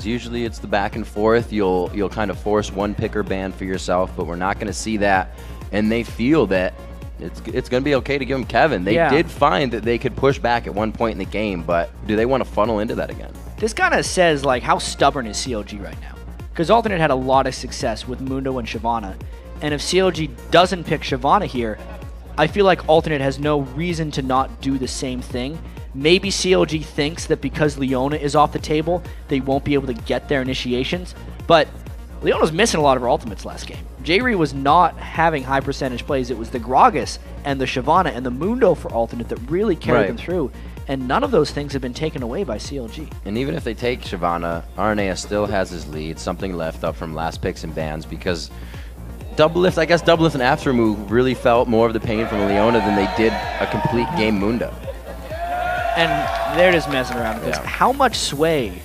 Usually it's the back and forth. You'll kind of force one picker ban for yourself, but we're not going to see that. And they feel that it's going to be okay to give them Kevin. They did find that they could push back at one point in the game, but do they want to funnel into that again? This kind of says, like, how stubborn is CLG right now? Because Alternate had a lot of success with Mundo and Shyvana. And if CLG doesn't pick Shyvana here, I feel like Alternate has no reason to not do the same thing. Maybe CLG thinks that because Leona is off the table, they won't be able to get their initiations. But Leona's missing a lot of her ultimates last game. J-Ree was not having high percentage plays. It was the Gragas and the Shyvana and the Mundo for Alternate that really carried them through. And none of those things have been taken away by CLG. And even if they take Shyvana, Arnea still has his lead, something left up from last picks and bans, because Doublelift, I guess Doublelift and Aftermove really felt more of the pain from Leona than they did a complete game Mundo. And they're just messing around with this. How much sway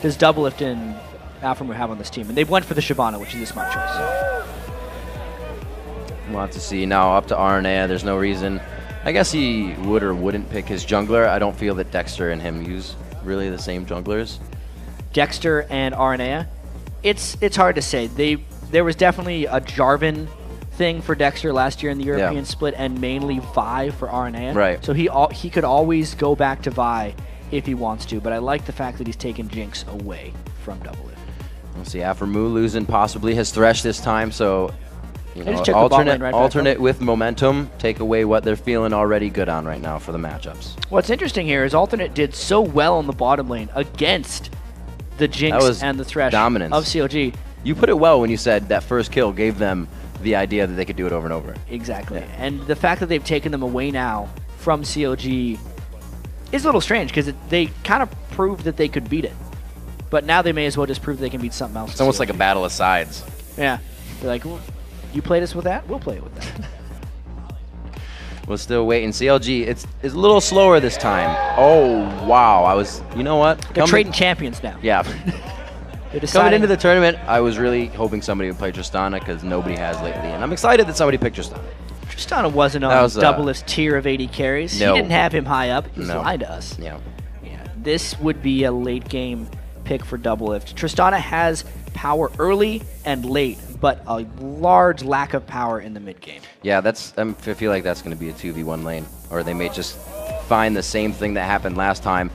does Doublelift and Aftermove have on this team? And they went for the Shyvana, which is a smart choice. We'll have to see. Now up to Arnea, there's no reason. I guess he would or wouldn't pick his jungler. I don't feel that Dexter and him use really the same junglers. Dexter and Arnea, it's hard to say. There was definitely a Jarvan thing for Dexter last year in the European split, and mainly Vi for Arnea. Right. So he could always go back to Vi if he wants to, but I like the fact that he's taken Jinx away from Doublelift. We'll see. Aphromoo losing possibly his Thresh this time, so you know, alternate alternate with momentum, take away what they're feeling already good on right now for the matchups. What's interesting here is Alternate did so well in the bottom lane against the Jinx and the Thresh dominance of CLG. You put it well when you said that first kill gave them the idea that they could do it over and over. Exactly. And the fact that they've taken them away now from CLG is a little strange, because they kind of proved that they could beat it. But now they may as well just prove they can beat something else. It's almost like a battle of sides. Yeah. They're like, well, you played us with that? We'll play it with that. We'll still wait. And CLG, it's a little slower this time. Oh, wow. You know what? They're trading champions now. Yeah. Coming into the tournament, I was really hoping somebody would play Tristana, because nobody has lately. And I'm excited that somebody picked Tristana. Tristana wasn't on Doublelift's tier of 80 carries. No. He didn't have him high up. He's lying to us. Yeah. This would be a late game pick for Doublelift. Tristana has power early and late, but a large lack of power in the mid game. Yeah, I feel like that's going to be a 2v1 lane, or they may just find the same thing that happened last time.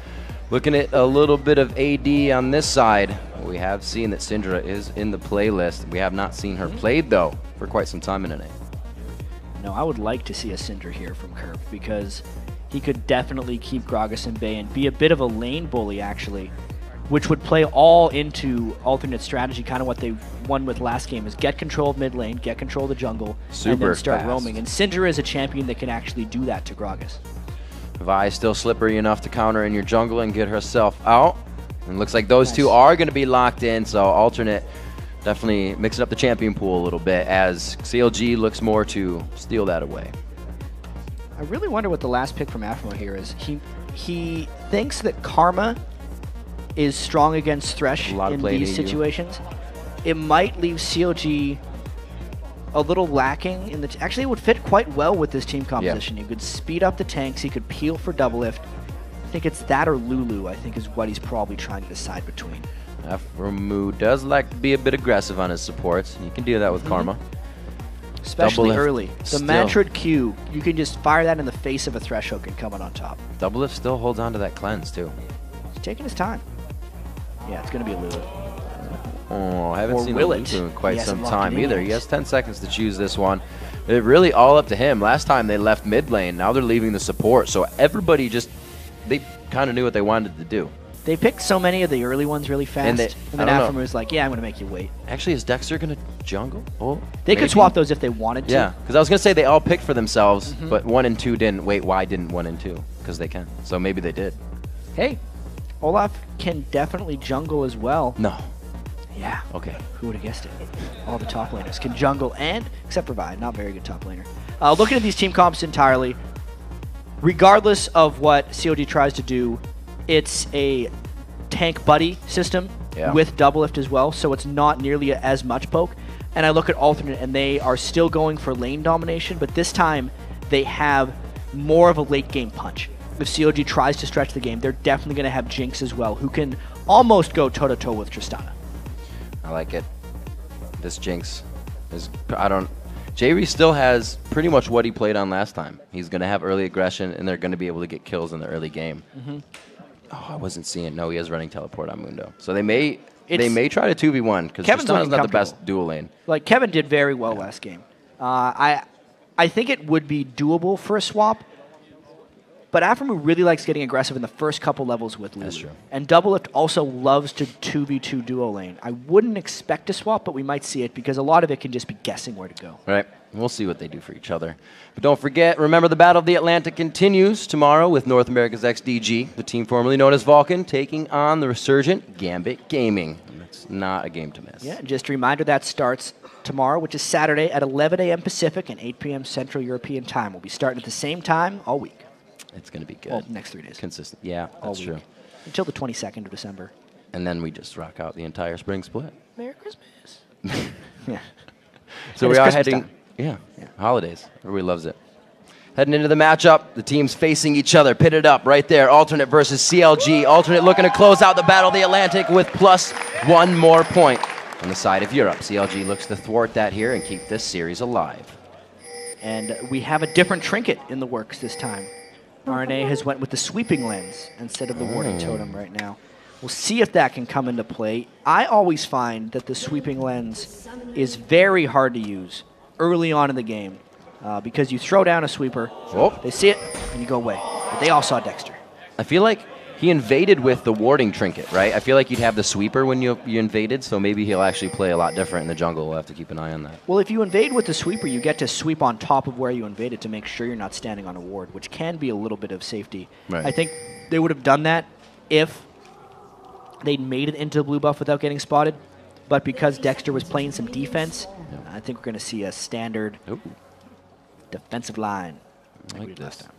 Looking at a little bit of AD on this side, we have seen that Syndra is in the playlist. We have not seen her played, though, for quite some time in NA. No, I would like to see a Syndra here from Kerp, because he could definitely keep Gragas in bay and be a bit of a lane bully, actually, which would play all into Alternate strategy, kind of what they won with last game, is get control of mid lane, get control of the jungle, and then start roaming. And Syndra is a champion that can actually do that to Gragas. Vi still slippery enough to counter in your jungle and get herself out. And looks like those two are going to be locked in, so Alternate definitely mixing up the champion pool a little bit, as CLG looks more to steal that away. I really wonder what the last pick from Afro here is. He thinks that Karma is strong against Thresh in these situations. It might leave CLG a little lacking in the... Actually, it would fit quite well with this team composition. You could speed up the tanks. He could peel for Doublelift. I think it's that or Lulu, I think, is what he's probably trying to decide between. Aphromoo does like to be a bit aggressive on his supports. You can do that with Karma. Especially early. The Mantrid Q, you can just fire that in the face of a Thresh hook and come on top. Doublelift still holds on to that cleanse, too. He's taking his time. Yeah, it's going to be a Lulu. Oh, I haven't seen Lulu in quite some time either. He has 10 seconds to choose this one. It's really all up to him. Last time they left mid lane. Now they're leaving the support. So everybody they kind of knew what they wanted to do. They picked so many of the early ones really fast. And then Afro was like, yeah, I'm going to make you wait. Actually, is Dexter going to jungle? Oh, they could swap those if they wanted to. Yeah, because I was going to say they all picked for themselves, but 1 and 2 didn't. Wait, why didn't 1 and 2? Because they can. So maybe they did. Hey, Olaf can definitely jungle as well. No. Yeah. Okay. Who would have guessed it? All the top laners can jungle, and except for Vi, not very good top laner. Looking at these team comps entirely, regardless of what CLG tries to do, it's a tank buddy system with Doublelift as well, so it's not nearly as much poke. And I look at Alternate, and they are still going for lane domination, but this time they have more of a late game punch. If CLG tries to stretch the game, they're definitely going to have Jinx as well, who can almost go toe-to-toe with Tristana. I like it. This Jinx is, J-Ree still has pretty much what he played on last time. He's going to have early aggression, and they're going to be able to get kills in the early game. Oh, I wasn't seeing. No, he is running teleport on Mundo. So they may try to 2v1 because Tristana's not the best dual lane. Like, Kevin did very well last game. I think it would be doable for a swap, but Aframu really likes getting aggressive in the first couple levels with Lulu. That's true. And Doublelift also loves to 2v2 duo lane. I wouldn't expect a swap, but we might see it because a lot of it can just be guessing where to go. Right. We'll see what they do for each other. But don't forget, remember the Battle of the Atlantic continues tomorrow with North America's XDG, the team formerly known as Vulcan, taking on the resurgent Gambit Gaming. It's not a game to miss. Yeah, and just a reminder that starts tomorrow, which is Saturday at 11 a.m. Pacific and 8 p.m. Central European time. We'll be starting at the same time all week. It's going to be good. Well, next 3 days. Consistent. Yeah, that's true. Until the 22nd of December. And then we just rock out the entire spring split. Merry Christmas. Yeah. So we are heading, yeah, holidays. Everybody loves it. Heading into the matchup, the teams facing each other, pitted up right there. Alternate versus CLG. Alternate looking to close out the Battle of the Atlantic with +1 more point on the side of Europe. CLG looks to thwart that here and keep this series alive. And we have a different trinket in the works this time. RNA has went with the sweeping lens instead of the warding totem right now. We'll see if that can come into play. I always find that the sweeping lens is very hard to use early on in the game because you throw down a sweeper, they see it, and you go away. But they all saw Dexter. I feel like he invaded with the warding trinket, right? I feel like you'd have the sweeper when you invaded, so maybe he'll actually play a lot different in the jungle. We'll have to keep an eye on that. Well, if you invade with the sweeper, you get to sweep on top of where you invaded to make sure you're not standing on a ward, which can be a little bit of safety. Right. I think they would have done that if they'd made it into the blue buff without getting spotted, but because Dexter was playing some defense, I think we're going to see a standard defensive line. Like we did last time.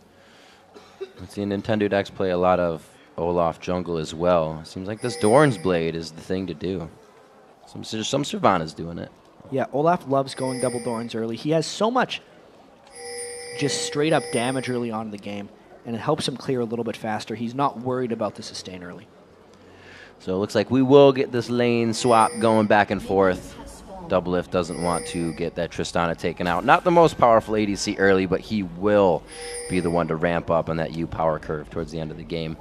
We've seen Nintendo Dex play a lot of Olaf jungle as well. Seems like this Doran's Blade is the thing to do. Some Sylvana's doing it. Yeah, Olaf loves going double Dorans early. He has so much just straight up damage early on in the game, and it helps him clear a little bit faster. He's not worried about the sustain early. So it looks like we will get this lane swap going back and forth. Doublelift doesn't want to get that Tristana taken out. Not the most powerful ADC early, but he will be the one to ramp up on that U power curve towards the end of the game.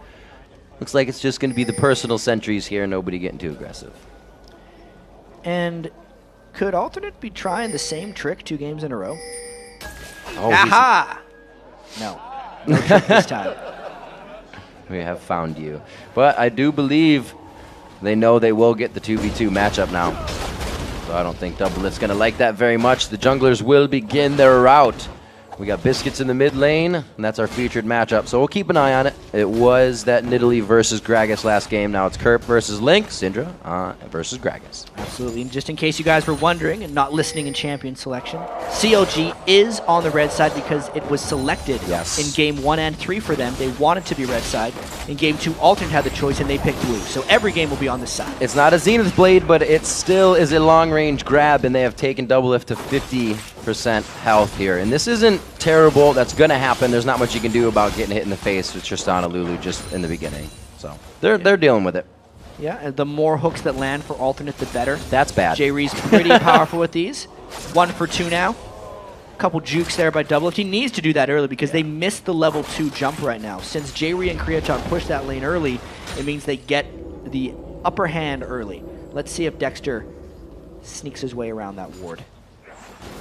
Looks like it's just going to be the personal sentries here, nobody getting too aggressive. And could Alternate be trying the same trick 2 games in a row? Oh, aha! No trick this time. We have found you. But I do believe they know they will get the 2v2 matchup now. So I don't think Doublelift's going to like that very much. The junglers will begin their route. We got Biscuits in the mid lane, and that's our featured matchup. So we'll keep an eye on it. It was that Nidalee versus Gragas last game. Now it's Kerp versus Link, Syndra versus Gragas. Absolutely. And just in case you guys were wondering and not listening in champion selection, CLG is on the red side because it was selected in game 1 and 3 for them. They wanted to be red side. In game 2, Alternate had the choice, and they picked blue. So every game will be on this side. It's not a Zenith Blade, but it still is a long-range grab, and they have taken Doublelift to 50% health here. And this isn't terrible. That's going to happen. There's not much you can do about getting hit in the face with Tristana Lulu just in the beginning. So they're dealing with it. Yeah, and the more hooks that land for Alternate, the better. That's bad. J-Ree's pretty powerful with these. 1 for 2 now. Couple jukes there by Doublelift. He needs to do that early because they missed the level 2 jump right now. Since J-Ree and Kriyaton push that lane early, it means they get the upper hand early. Let's see if Dexter sneaks his way around that ward.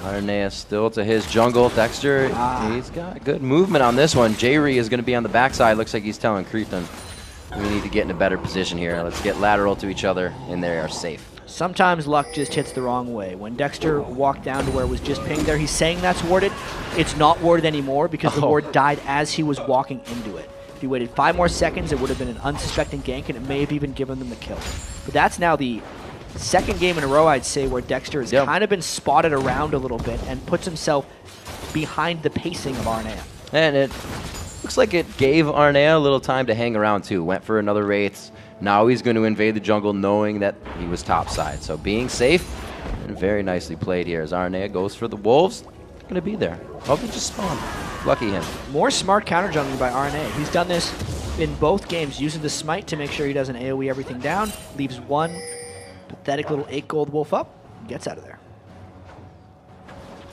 Arneas still to his jungle. Dexter, he's got good movement on this one. J-Ree is going to be on the backside. Looks like he's telling Kriyaton, we need to get in a better position here. Let's get lateral to each other, and they are safe. Sometimes luck just hits the wrong way. When Dexter walked down to where it was just pinged there, he's saying that's warded. It's not warded anymore because the ward died as he was walking into it. If he waited 5 more seconds, it would have been an unsuspecting gank, and it may have even given them the kill. But that's now the second game in a row, I'd say, where Dexter has kind of been spotted around a little bit and puts himself behind the pacing of Arnea. And it looks like it gave Arnea a little time to hang around, too. Went for another Wraith. Now he's going to invade the jungle knowing that he was topside. So being safe and very nicely played here as Arnea goes for the Wolves. Going to be there. Hope they just spawn. Lucky him. More smart counter jungling by RNA. He's done this in both games using the smite to make sure he doesn't AoE everything down. Leaves one pathetic little 8 gold wolf up. Gets out of there.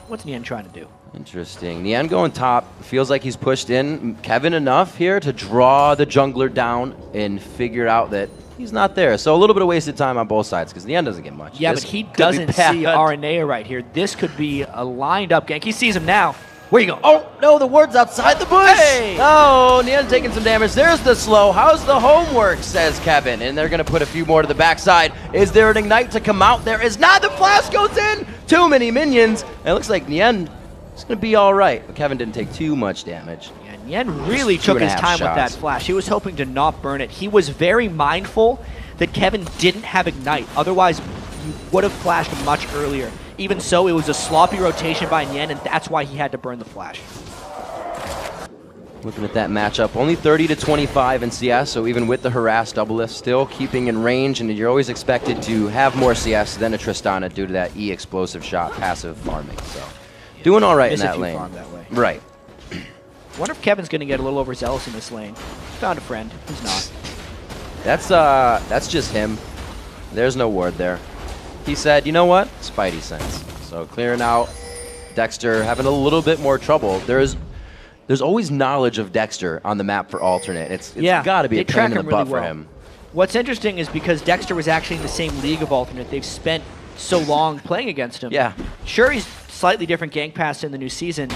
What's Nian trying to do? Interesting. Nian going top. Feels like he's pushed in Kevin enough here to draw the jungler down and figure out that he's not there. So a little bit of wasted time on both sides because Nian doesn't get much. Yeah, this but he doesn't see Aranea right here. This could be a lined up gank. He sees him now. Where you going? Oh, no, the ward's outside the bush. Hey! Oh, Nian taking some damage. There's the slow. How's the homework, says Kevin. And they're going to put a few more to the backside. Is there an ignite to come out? There is not. The flash goes in. Too many minions. And it looks like Nian is going to be all right. But Kevin didn't take too much damage. Yeah, Nian really took his time with that flash. He was hoping to not burn it. He was very mindful that Kevin didn't have ignite. Otherwise, you would have flashed much earlier. Even so, it was a sloppy rotation by Nian, and that's why he had to burn the flash. Looking at that matchup, only 30 to 25 in CS, so even with the harass double lift, still keeping in range, and you're always expected to have more CS than a Tristana due to that E explosive shot passive farming. So, doing all right in that lane. Farm that way. Right. Wonder if Kevin's going to get a little overzealous in this lane. Found a friend. He's not. That's just him. There's no ward there. He said, you know what? Spidey sense. So clearing out. Dexter having a little bit more trouble. There's always knowledge of Dexter on the map for alternate. It's got to be a pain in the butt for him. What's interesting is because Dexter was actually in the same league of alternate, they've spent so long playing against him. Yeah. Sure, he's slightly different gank pass in the new season.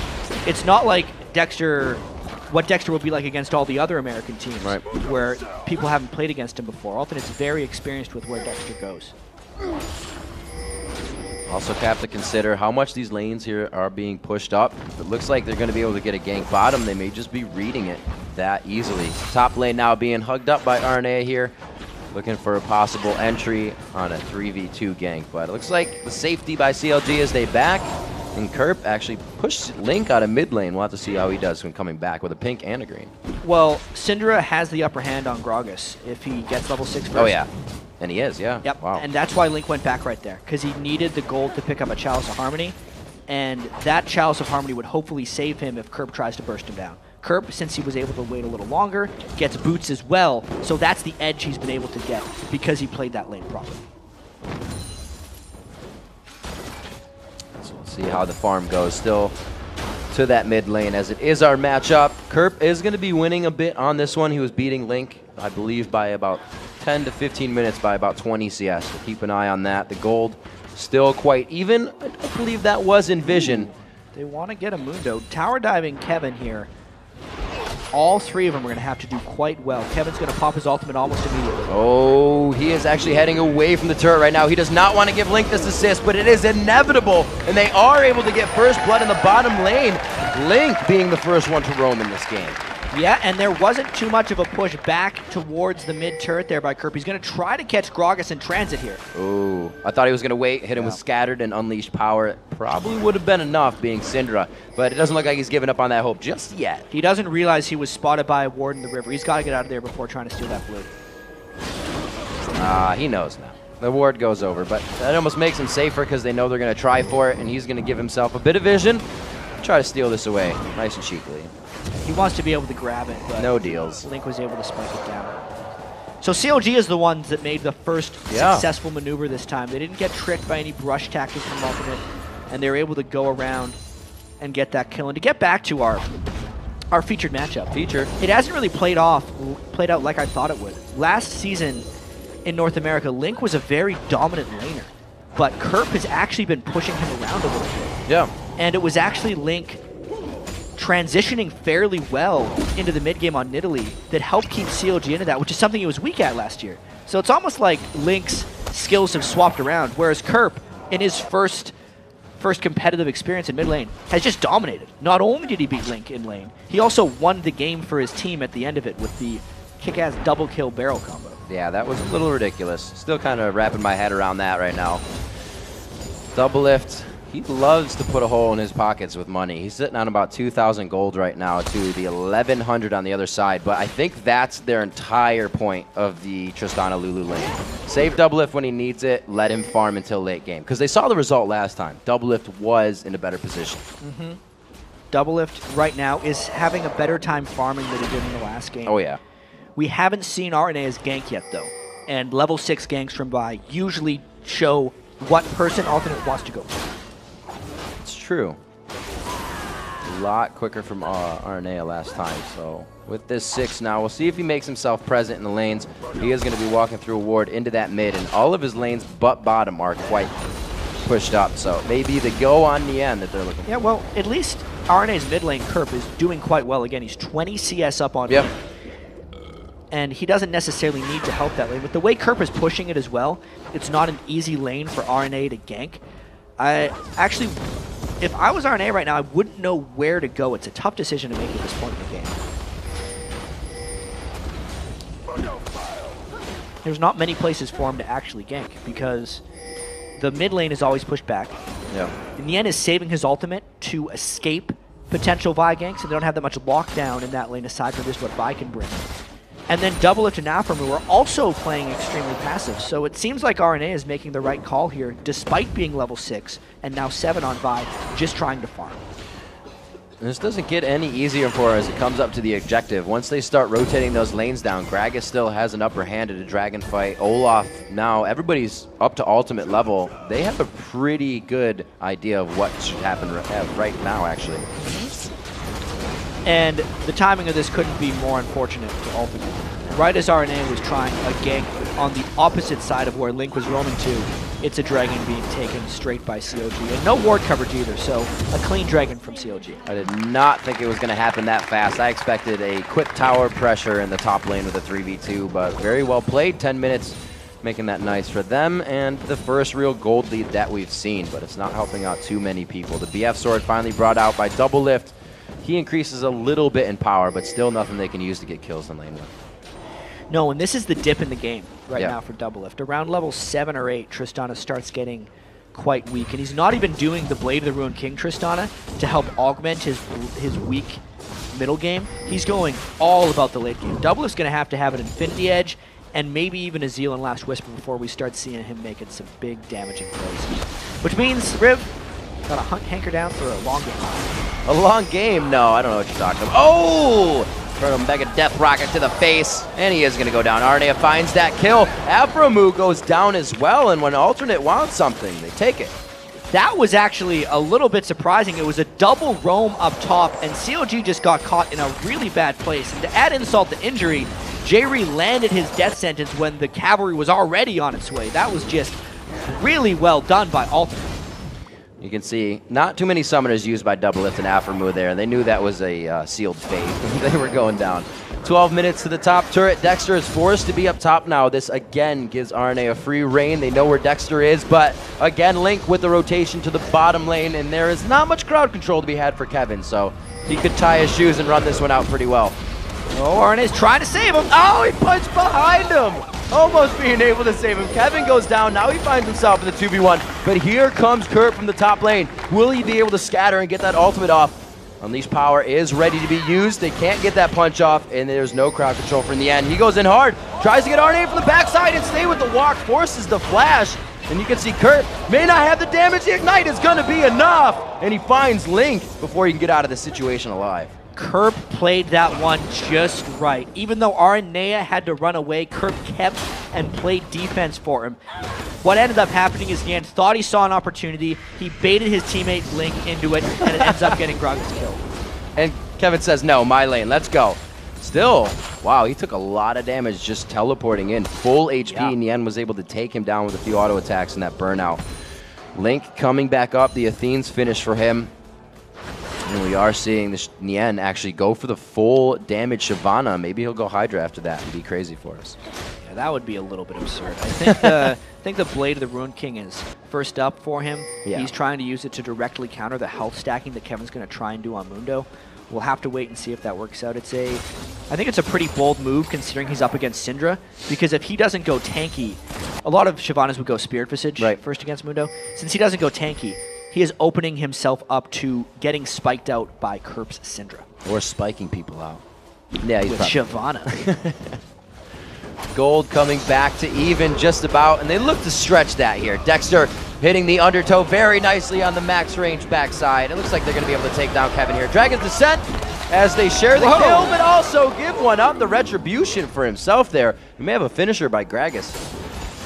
It's not like what Dexter will be like against all the other American teams, right, where people haven't played against him before. Alternate's very experienced with where Dexter goes. Also have to consider how much these lanes here are being pushed up. It looks like they're going to be able to get a gank bottom. They may just be reading it that easily. Top lane now being hugged up by Aranea here. Looking for a possible entry on a 3v2 gank. But it looks like the safety by CLG as they back. And Kerp actually pushed Link out of mid lane. We'll have to see how he does when coming back with a pink and a green. Well, Syndra has the upper hand on Gragas if he gets level 6 first. Oh, yeah. And he is, yeah. Yep, wow. And that's why Link went back right there, because he needed the gold to pick up a Chalice of Harmony, and that Chalice of Harmony would hopefully save him if Kerp tries to burst him down. Kerp, since he was able to wait a little longer, gets boots as well, so that's the edge he's been able to get because he played that lane properly. So we'll see how the farm goes. Still to that mid lane as it is our matchup. Kerp is going to be winning a bit on this one. He was beating Link, I believe, by about 10 to 15 minutes by about 20 CS. So keep an eye on that. The gold still quite even. I believe that was in Vision. They want to get a Mundo. Tower diving Kevin here. All three of them are going to have to do quite well. Kevin's going to pop his ultimate almost immediately. Oh, he is actually heading away from the turret right now. He does not want to give Link this assist, but it is inevitable. And they are able to get first blood in the bottom lane. Link being the first one to roam in this game. Yeah, and there wasn't too much of a push back towards the mid turret there by Kerp. He's going to try to catch Gragas in transit here. Ooh, I thought he was going to wait, hit him with Scattered and Unleashed Power. It probably would have been enough being Syndra, but it doesn't look like he's given up on that hope just yet. He doesn't realize he was spotted by a ward in the river. He's got to get out of there before trying to steal that blue. He knows now. The ward goes over, but that almost makes him safer because they know they're going to try for it, and he's going to give himself a bit of vision. Try to steal this away nice and cheaply. He wants to be able to grab it, but no deals. Link was able to spike it down. So CLG is the ones that made the first successful maneuver this time. They didn't get tricked by any brush tactics from Ultimate, and they were able to go around and get that kill. And to get back to our featured matchup, it hasn't really played out like I thought it would. Last season in North America, Link was a very dominant laner, but Kerp has actually been pushing him around a little bit. Yeah. And it was actually Link transitioning fairly well into the mid game on Nidalee that helped keep CLG into that, which is something he was weak at last year. So it's almost like Link's skills have swapped around, whereas Kerp, in his first competitive experience in mid lane, has just dominated. Not only did he beat Link in lane, he also won the game for his team at the end of it with the kick-ass double kill barrel combo. Yeah, that was a little ridiculous. Still kind of wrapping my head around that right now. Double lift. He loves to put a hole in his pockets with money. He's sitting on about 2,000 gold right now to the 1,100 on the other side, but I think that's their entire point of the Tristana Lulu lane. Save double lift when he needs it, let him farm until late game. Because they saw the result last time. Double lift was in a better position. Double lift right now is having a better time farming than he did in the last game. Oh, yeah. We haven't seen RNA's gank yet, though. And level 6 ganks from Vi usually show what person alternate wants to go for. It's true. A lot quicker from RNA last time, so with this 6 now, we'll see if he makes himself present in the lanes. He is going to be walking through a ward into that mid, and all of his lanes but bottom are quite pushed up, so maybe the go on the end that they're looking for. Yeah, well, at least RNA's mid lane, Kerp, is doing quite well. Again, he's 20 CS up on yep. lane. And he doesn't necessarily need to help that lane. But the way Kerp is pushing it as well, it's not an easy lane for RNA to gank. Actually, if I was RNA right now, I wouldn't know where to go. It's a tough decision to make at this point in the game. There's not many places for him to actually gank because the mid lane is always pushed back. Yeah. In the end, is saving his ultimate to escape potential Vi ganks, and they don't have that much lockdown in that lane aside from just what Vi can bring. And then Doublelift and Aframu are also playing extremely passive, so it seems like RNA is making the right call here, despite being level 6 and now 7 on Vi, just trying to farm. This doesn't get any easier for her as it comes up to the objective. Once they start rotating those lanes down, Gragas still has an upper hand at a dragon fight. Olaf now, everybody's up to ultimate level. They have a pretty good idea of what should happen right now, actually. And the timing of this couldn't be more unfortunate for Ultimate. Right as RNA was trying a gank on the opposite side of where Link was roaming to, it's a dragon being taken straight by CLG. And no ward coverage either, so a clean dragon from CLG. I did not think it was going to happen that fast. I expected a quick tower pressure in the top lane with a 3v2, but very well played. 10 minutes, making that nice for them, and the first real gold lead that we've seen, but it's not helping out too many people. The BF sword finally brought out by Doublelift. He increases a little bit in power, but still nothing they can use to get kills in lane with. No, and this is the dip in the game right now for Doublelift. Around level 7 or 8, Tristana starts getting quite weak, and he's not even doing the Blade of the Ruined King Tristana to help augment his weak middle game. He's going all about the late game. Doublelift's going to have an Infinity Edge and maybe even a Zeal and Last Whisper before we start seeing him making some big damaging plays. Which means, Riv, got to hanker down for a long game. A long game? No, I don't know what you're talking about. Oh! From a Mega Death Rocket to the face, and he is going to go down. Arnea finds that kill. Aframu goes down as well, and when Alternate wants something, they take it. That was actually a little bit surprising. It was a double roam up top, and CLG just got caught in a really bad place. And to add insult to injury, J-Ree landed his death sentence when the cavalry was already on its way. That was just really well done by Alternate. You can see not too many summoners used by Doublelift and Aframu there. They knew that was a sealed fate. They were going down. 12 minutes to the top turret. Dexter is forced to be up top now. This again gives RNA a free reign. They know where Dexter is, but again, Link with the rotation to the bottom lane, and there is not much crowd control to be had for Kevin, so he could tie his shoes and run this one out pretty well. Oh, RNA's trying to save him. Oh, he punched behind him. Almost being able to save him. Kevin goes down. Now he finds himself in the 2v1. But here comes Kurt from the top lane. Will he be able to scatter and get that ultimate off? Unleash Power is ready to be used. They can't get that punch off, and there's no crowd control for in the end. He goes in hard. Tries to get RNA from the backside and stay with the walk. Forces the flash. And you can see Kurt may not have the damage. The Ignite is going to be enough. And he finds Link before he can get out of this situation alive. Kerp played that one just right. Even though Aranea had to run away, Kerp kept and played defense for him. What ended up happening is Yan thought he saw an opportunity, he baited his teammate Link into it, and it ends up getting Gragas killed. And Kevin says, no, my lane, let's go. Still, wow, he took a lot of damage just teleporting in. Full HP, and Yan was able to take him down with a few auto attacks in that burnout. Link coming back up, the Athene's finish for him. And we are seeing the Nien actually go for the full damage Shyvana. Maybe he'll go Hydra after that and be crazy for us. Yeah, that would be a little bit absurd. I think the Blade of the Ruined King is first up for him. Yeah. He's trying to use it to directly counter the health stacking that Kevin's going to try and do on Mundo. We'll have to wait and see if that works out. I think it's a pretty bold move considering he's up against Syndra, because if he doesn't go tanky, a lot of Shyvanas would go Spirit Visage first against Mundo. Since he doesn't go tanky, he is opening himself up to getting spiked out by Kerp's Syndra. Or spiking people out. Yeah, he's with Shyvana. Gold coming back to even just about, and they look to stretch that here. Dexter hitting the undertow very nicely on the max range backside. It looks like they're going to be able to take down Kevin here. Dragon's Descent as they share the Whoa. kill, but also give one up. The retribution for himself there. We may have a finisher by Gragas.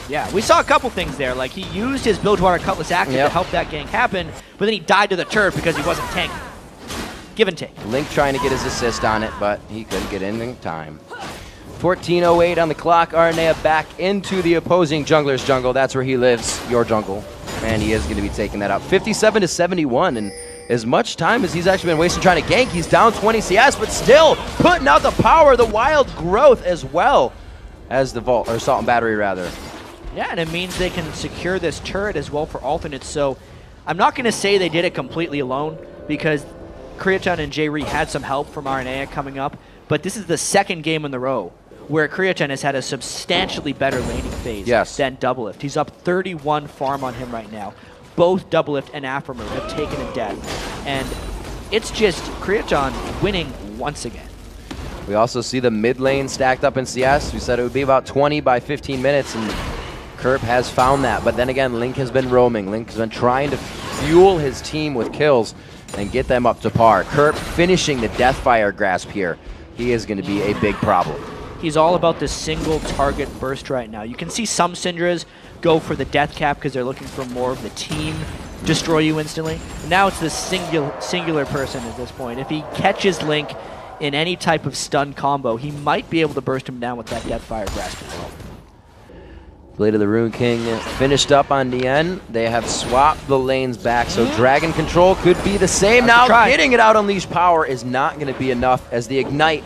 Yeah, we saw a couple things there. Like, he used his Bilgewater Cutlass active to help that gank happen, but then he died to the turret because he wasn't tanking. Give and take. Link trying to get his assist on it, but he couldn't get in time. 14:08 on the clock. Arnea back into the opposing jungler's jungle. That's where he lives, your jungle. And he is going to be taking that out. 57-71, and as much time as he's actually been wasting trying to gank, he's down 20 CS, but still putting out the power, the wild growth as well as the Vault, or Salt and Battery rather. Yeah, and it means they can secure this turret as well for alternates. So I'm not going to say they did it completely alone, because Kriachan and J-Re had some help from Arnea coming up, but this is the second game in the row where Kriachan has had a substantially better laning phase than Doublelift. He's up 31 farm on him right now. Both Doublelift and Aphromoo have taken a death, and it's just Kriachan winning once again. We also see the mid lane stacked up in CS. We said it would be about 20 by 15 minutes, and Kerp has found that. But then again, Link has been roaming. Link has been trying to fuel his team with kills and get them up to par. Kerp finishing the Deathfire grasp here. He is going to be a big problem. He's all about the single target burst right now. You can see some Syndras go for the death cap because they're looking for more of the team destroy you instantly. Now it's the singular person at this point. If he catches Link in any type of stun combo, he might be able to burst him down with that Deathfire grasp as well. Blade of the Rune King finished up on DN. They have swapped the lanes back, so Dragon Control could be the same. Now getting it out Unleash Power is not going to be enough, as the Ignite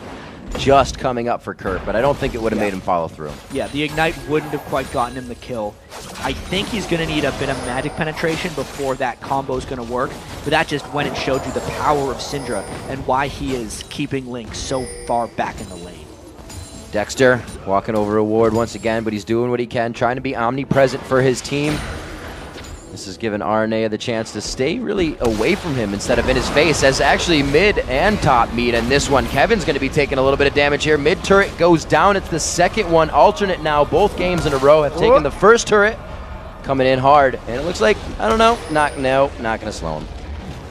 just coming up for Kurt, but I don't think it would have made him follow through. Yeah, the Ignite wouldn't have quite gotten him the kill. I think he's going to need a bit of magic penetration before that combo is going to work, but that just went and showed you the power of Syndra and why he is keeping Link so far back in the lane. Dexter walking over a ward once again, but he's doing what he can, trying to be omnipresent for his team. This has given Arnea the chance to stay really away from him instead of in his face, as actually mid and top meet in this one. Kevin's going to be taking a little bit of damage here. Mid turret goes down. It's the second one. Alternate now. Both games in a row have taken the first turret. Coming in hard. And it looks like, I don't know, not going to slow him.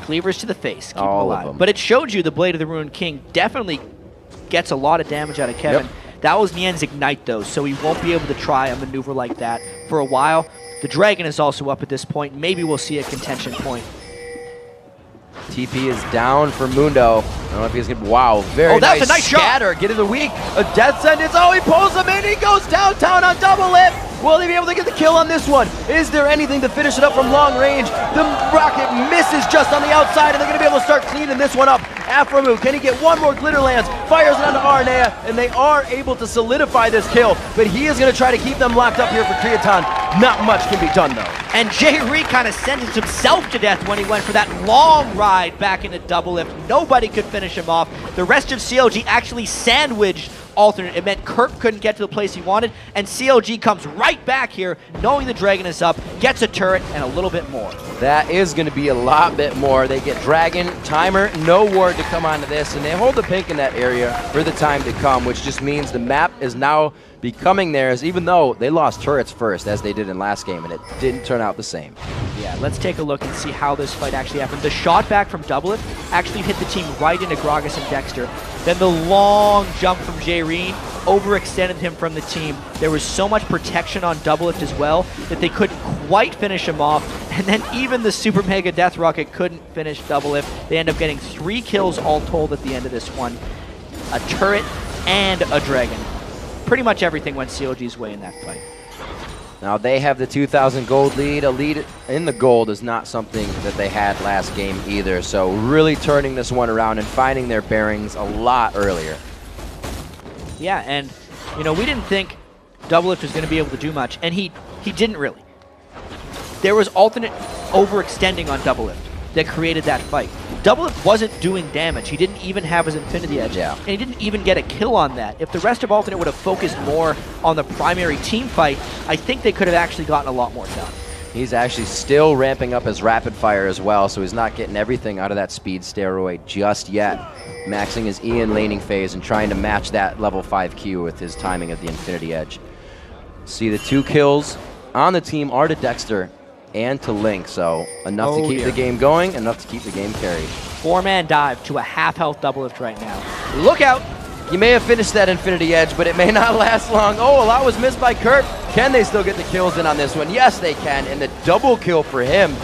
Cleavers to the face. Keep all him alive. of them. But it showed you the Blade of the Ruined King definitely gets a lot of damage out of Kevin. That was Nien's Ignite, though, so he won't be able to try a maneuver like that for a while. The Dragon is also up at this point. Maybe we'll see a contention point. TP is down for Mundo. I don't know if he's going to... Wow, very that's nice a nice scatter. Shot. Get in the weak. A Death Sentence. Oh, he pulls him in. He goes downtown on Doublelift. Will he be able to get the kill on this one? Is there anything to finish it up from long range? The rocket misses just on the outside, and they're going to be able to start cleaning this one up. Aphromoo, can he get one more glitter lance? Fires it onto Arnea, and they are able to solidify this kill, but he is going to try to keep them locked up here for Kriachan. Not much can be done, though. And J-Re kind of sentenced himself to death when he went for that long ride back into Doublelift. Nobody could finish him off. The rest of CLG actually sandwiched alternate. It meant Kirk couldn't get to the place he wanted, and CLG comes right back here, knowing the Dragon is up, gets a turret, and a little bit more. That is going to be a lot bit more. They get Dragon, Timer, no ward to come onto this, and they hold the pink in that area for the time to come, which just means the map is now becoming theirs, even though they lost turrets first, as they did in last game, and it didn't turn out the same. Yeah, let's take a look and see how this fight actually happened. The shot back from Doublelift actually hit the team right into Gragas and Dexter. Then the long jump from J-Re overextended him from the team. There was so much protection on Doublelift as well that they couldn't quite finish him off. And then even the Super Mega Death Rocket couldn't finish Doublelift. They end up getting 3 kills all told at the end of this one. A turret and a Dragon. Pretty much everything went CLG's way in that fight. Now they have the 2,000 gold lead. A lead in the gold is not something that they had last game either. So really turning this one around and finding their bearings a lot earlier. Yeah, and you know, we didn't think Doublelift was going to be able to do much, and he didn't really. There was alternate overextending on Doublelift that created that fight. Doublelift wasn't doing damage. He didn't even have his Infinity Edge, and he didn't even get a kill on that. If the rest of Alternate would have focused more on the primary team fight, I think they could have actually gotten a lot more done. He's actually still ramping up his rapid fire as well, so he's not getting everything out of that speed steroid just yet. Maxing his E and laning phase and trying to match that level 5 Q with his timing of the Infinity Edge. See, the 2 kills on the team are to Dexter and to Link, so enough to keep the game going, enough to keep the game carried. 4-man dive to a half-health double lift right now. Look out! He may have finished that Infinity Edge, but it may not last long. Oh, a lot was missed by Kurt. Can they still get the kills in on this one? Yes, they can, and the double kill for him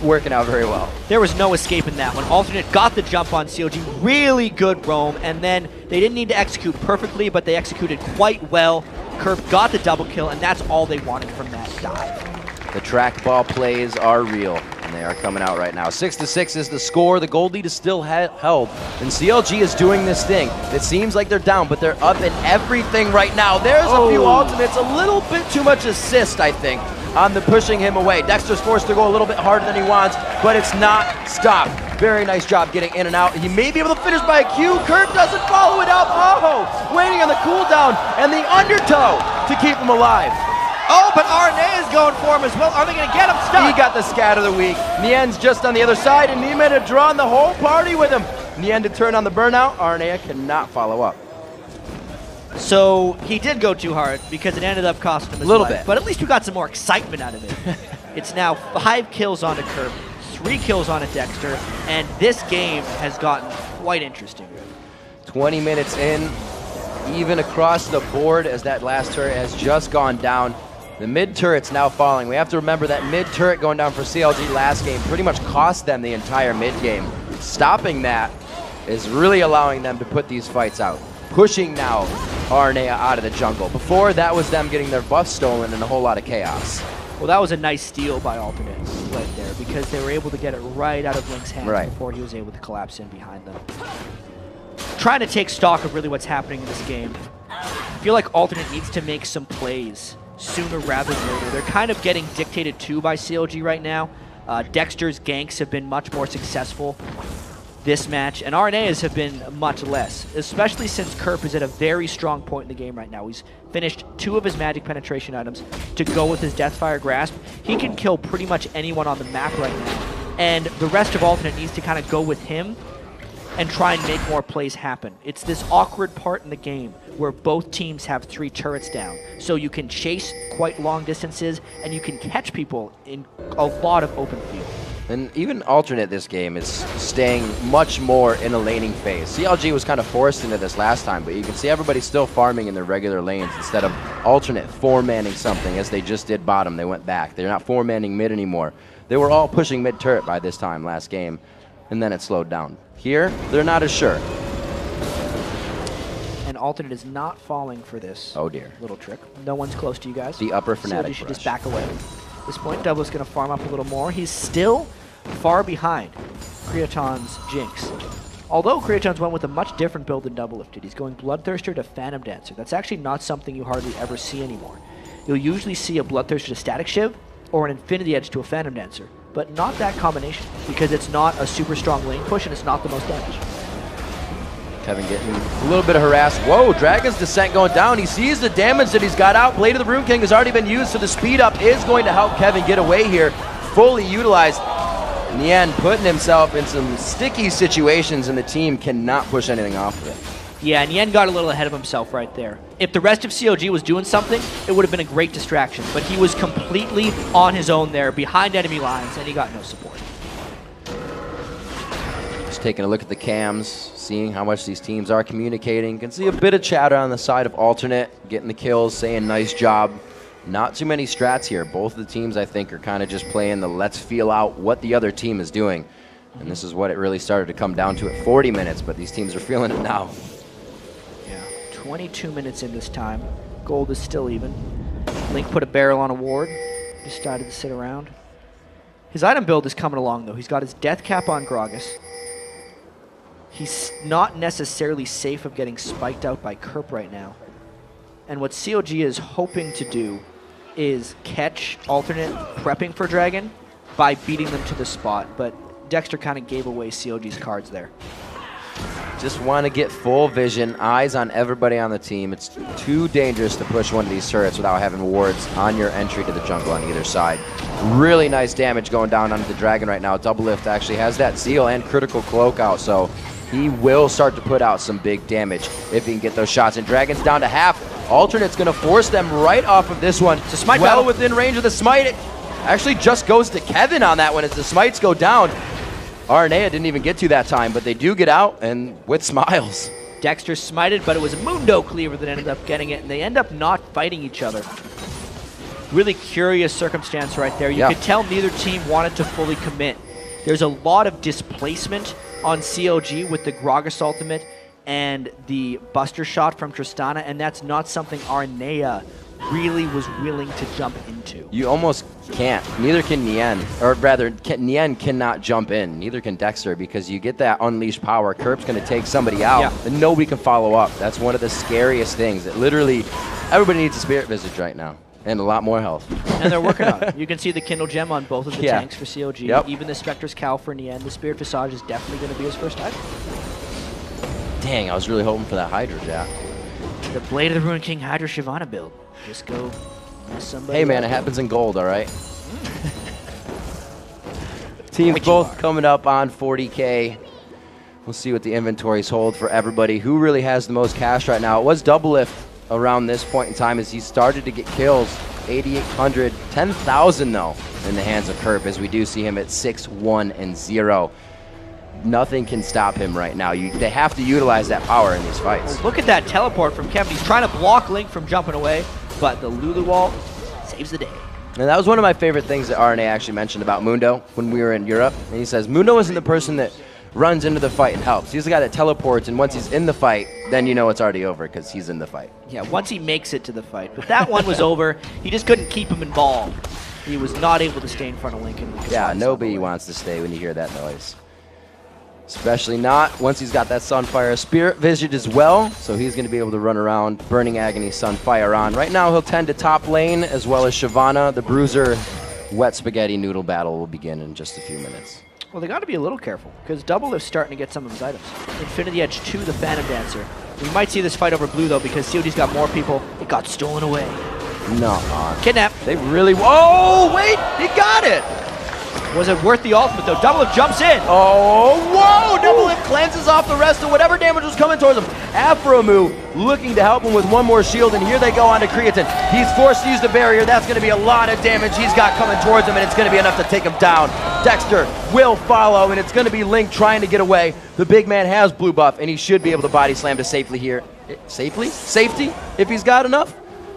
working out very well. There was no escaping that one. Alternate got the jump on CLG, really good roam, and then they didn't need to execute perfectly, but they executed quite well. Kurt got the double kill, and that's all they wanted from that dive. The trackball plays are real, and they are coming out right now. 6-6 is the score. The gold lead is still held, and CLG is doing this thing. It seems like they're down, but they're up in everything right now. There's a few ultimates, a little bit too much assist, I think, on the pushing him away. Dexter's forced to go a little bit harder than he wants, but it's not stopped. Very nice job getting in and out. He may be able to finish by a Q. Kurt doesn't follow it up. Oh, waiting on the cooldown and the undertow to keep him alive. Oh, but RNA is going for him as well. Are they going to get him stuck? He got the scat of the week. Nien's just on the other side, and Nieman had drawn the whole party with him. Nien to turn on the burnout. RNA cannot follow up. So he did go too hard because it ended up costing him his little life. bit. But at least we got some more excitement out of it. It's now 5 kills on a Kurt, 3 kills on a Dexter, and this game has gotten quite interesting. 20 minutes in, even across the board as that last turret has just gone down. The mid turret's now falling. We have to remember that mid turret going down for CLG last game pretty much cost them the entire mid game. Stopping that is really allowing them to put these fights out. Pushing now RNA out of the jungle. Before, that was them getting their buff stolen and a whole lot of chaos. Well, that was a nice steal by Alternate right there because they were able to get it right out of Link's hands before he was able to collapse in behind them. Trying to take stock of really what's happening in this game. I feel like Alternate needs to make some plays sooner rather than later. They're kind of getting dictated to by CLG right now. Dexter's ganks have been much more successful this match, and RNA's have been much less, especially since Kerp is at a very strong point in the game right now. He's finished 2 of his magic penetration items to go with his Deathfire Grasp. He can kill pretty much anyone on the map right now, and the rest of Alternate needs to kind of go with him and try and make more plays happen. It's this awkward part in the game where both teams have 3 turrets down, so you can chase quite long distances and you can catch people in a lot of open field. And even Alternate this game is staying much more in a laning phase. CLG was kind of forced into this last time, but you can see everybody's still farming in their regular lanes instead of Alternate 4-manning something as they just did bottom. They went back. They're not 4-manning mid anymore. They were all pushing mid turret by this time last game, and then it slowed down. Here, they're not as sure. And Alternate is not falling for this little trick. No one's close to you guys. The upper Fnatic you should just back away. At this point, Double's going to farm up a little more. He's still far behind Creaton's Jinx. Although Creaton's went with a much different build than Double Lifted. He's going Bloodthirster to Phantom Dancer. That's actually not something you hardly ever see anymore. You'll usually see a Bloodthirster to Static Shiv or an Infinity Edge to a Phantom Dancer, but not that combination because it's not a super strong lane push and it's not the most damage. Kevin getting a little bit of harassed. Whoa, Dragon's Descent going down. He sees the damage that he's got out. Blade of the Rune King has already been used, so the speed up is going to help Kevin get away here. Fully utilized. Nien putting himself in some sticky situations, and the team cannot push anything off of it. Yeah, Nien got a little ahead of himself right there. If the rest of CLG was doing something, it would have been a great distraction, but he was completely on his own there, behind enemy lines, and he got no support. Just taking a look at the cams, seeing how much these teams are communicating. Can see a bit of chatter on the side of Alternate, getting the kills, saying nice job. Not too many strats here. Both of the teams, I think, are kind of just playing the let's feel out what the other team is doing. And this is what it really started to come down to at 40 minutes, but these teams are feeling it now. Yeah, 22 minutes in this time. Gold is still even. Link put a barrel on a ward. Decided to sit around. His item build is coming along, though. He's got his Death Cap on Gragas. He's not necessarily safe of getting spiked out by Kerp right now. And what CLG is hoping to do is catch Alternate prepping for Dragon by beating them to the spot. But Dexter kind of gave away CLG's cards there. Just want to get full vision, eyes on everybody on the team. It's too dangerous to push one of these turrets without having wards on your entry to the jungle on either side. Really nice damage going down onto the Dragon right now. Double Lift actually has that Seal and Critical Cloak out, so he will start to put out some big damage if he can get those shots. And Dragon's down to half. Alternate's going to force them right off of this one. It's a smite within range of the smite. It actually just goes to Kevin on that one as the smites go down. Aranea didn't even get to that time, but they do get out, and with smiles. Dexter smited, but it was Mundo Cleaver that ended up getting it, and they end up not fighting each other. Really curious circumstance right there. You could tell neither team wanted to fully commit. There's a lot of displacement on CLG with the Gragas ultimate and the Buster Shot from Tristana, and that's not something Aranea really was willing to jump into. You almost can't. Neither can Nien, or rather, Nien cannot jump in. Neither can Dexter, because you get that unleashed power. Kerp's going to take somebody out, and nobody can follow up. That's one of the scariest things. That literally, everybody needs a Spirit Visage right now, and a lot more health. And they're working on it. You can see the Kindle Gem on both of the tanks for CLG. Even the Spectre's Cowl for Nien. The Spirit Visage is definitely going to be his first item. Dang, I was really hoping for that Hydra Jack. The Blade of the Ruined King Hydra Shyvana build. Just go mess somebody Hey man, it happens in gold, all right? Teams both coming up on 40K. We'll see what the inventories hold for everybody. Who really has the most cash right now? It was Doublelift around this point in time as he started to get kills. 8,800, 10,000 though in the hands of Kerp, as we do see him at 6-1-0. Nothing can stop him right now. They have to utilize that power in these fights. Look at that teleport from Kevin. He's trying to block Link from jumping away, but the Lulu wall saves the day. And that was one of my favorite things that RNA actually mentioned about Mundo when we were in Europe. And he says, Mundo isn't the person that runs into the fight and helps. He's the guy that teleports, and once he's in the fight, then you know it's already over because he's in the fight. Yeah, once he makes it to the fight. But that one was over. He just couldn't keep him involved. He was not able to stay in front of Lincoln. Yeah, nobody wants to stay when you hear that noise. Especially not once he's got that Sunfire Spirit Visage as well, so he's going to be able to run around Burning Agony Sunfire on. Right now he'll tend to top lane as well as Shyvana. The Bruiser Wet Spaghetti Noodle battle will begin in just a few minutes. Well, they got to be a little careful because Doublelift's starting to get some of his items. Infinity Edge to the Phantom Dancer. We might see this fight over blue though because COD's got more people. It got stolen away. No. Kidnap. They really... Oh, wait! He got it! Was it worth the ultimate though? Doublelift jumps in. Oh, whoa! Doublelift cleanses off the rest of whatever damage was coming towards him. Afromu looking to help him with one more shield, and here they go on to Creatine. He's forced to use the barrier. That's going to be a lot of damage he's got coming towards him, and it's going to be enough to take him down. Dexter will follow, and it's going to be Link trying to get away. The big man has blue buff, and he should be able to body slam to safely here. Safely? Safety? If he's got enough?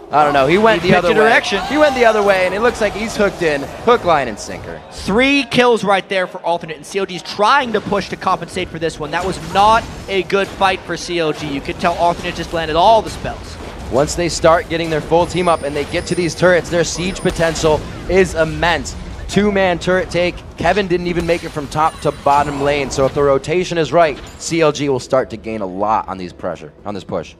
I don't know. He went the other way. He went the other way, and it looks like he's hooked in. Hook, line, and sinker. 3 kills right there for Alternate, and CLG's trying to push to compensate for this one. That was not a good fight for CLG. You could tell Alternate just landed all the spells. Once they start getting their full team up and they get to these turrets, their siege potential is immense. 2-man turret take. Kevin didn't even make it from top to bottom lane, so if the rotation is right, CLG will start to gain a lot on this push.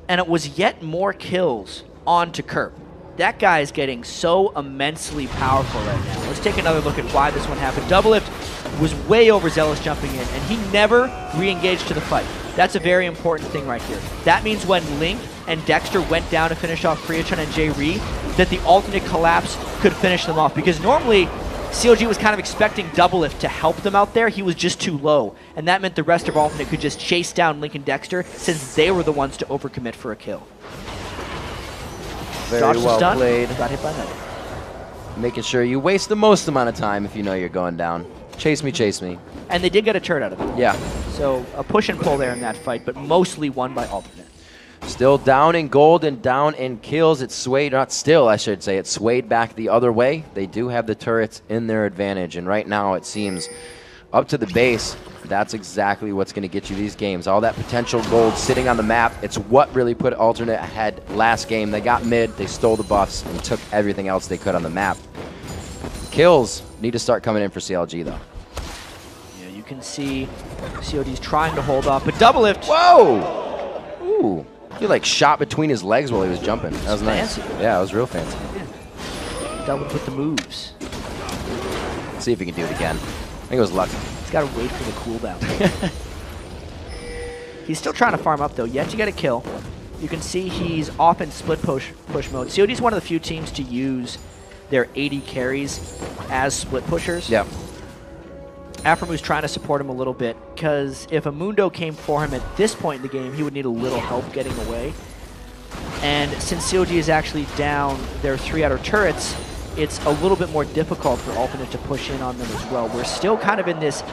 And it was yet more kills onto Kerp. That guy is getting so immensely powerful right now. Let's take another look at why this one happened. Doublelift was way overzealous jumping in, and he never re-engaged to the fight. That's a very important thing right here. That means when Link and Dexter went down to finish off Kriachun and J-Ree, that the alternate collapse could finish them off, because normally CLG was kind of expecting Doublelift to help them out there. He was just too low, and that meant the rest of alternate could just chase down Link and Dexter since they were the ones to overcommit for a kill. Very well played. Got hit by that. Making sure you waste the most amount of time if you know you're going down. Chase me, chase me. And they did get a turret out of it. Yeah. So a push and pull there in that fight, but mostly won by alternate. Still down in gold and down in kills. It's swayed, not still, I should say. It's swayed back the other way. They do have the turrets in their advantage, and right now it seems up to the base. That's exactly what's going to get you these games. All that potential gold sitting on the map. It's what really put Alternate ahead last game. They got mid, they stole the buffs, and took everything else they could on the map. Kills need to start coming in for CLG, though. Yeah, you can see COD's trying to hold off, but Doublelift. Whoa! Ooh. He like shot between his legs while he was jumping. That was nice. Fancy. Yeah, it was real fancy. Yeah. Doublelift with the moves. Let's see if he can do it again. I think it was lucky. He's got to wait for the cooldown. He's still trying to farm up, though. Yet to get a kill. You can see he's off in split push mode. COD's one of the few teams to use their 80 carries as split pushers. Yeah. Afromu's trying to support him a little bit, because if a Mundo came for him at this point in the game, he would need a little help getting away. And since COG is actually down their 3 outer turrets, it's a little bit more difficult for Alternate to push in on them as well. We're still kind of in this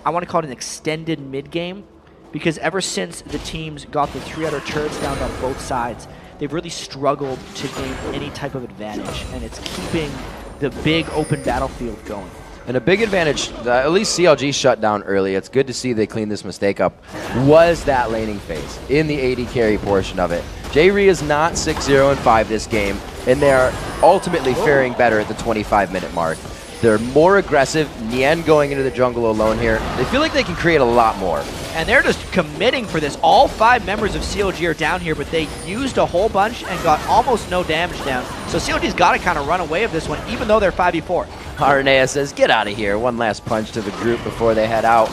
I want to call it an extended mid-game, because ever since the teams got the 3-outer turrets down on both sides, they've really struggled to gain any type of advantage, and it's keeping the big open battlefield going. And a big advantage, at least CLG shut down early, it's good to see they cleaned this mistake up, was that laning phase in the AD carry portion of it. J-Re is not 6-0-5 this game, and they're ultimately faring better at the 25-minute mark. They're more aggressive. Nien going into the jungle alone here. They feel like they can create a lot more. And they're just committing for this. All 5 members of CLG are down here, but they used a whole bunch and got almost no damage down. So CLG's got to kind of run away of this one, even though they're 5v4. Aranea says, get out of here. One last punch to the group before they head out.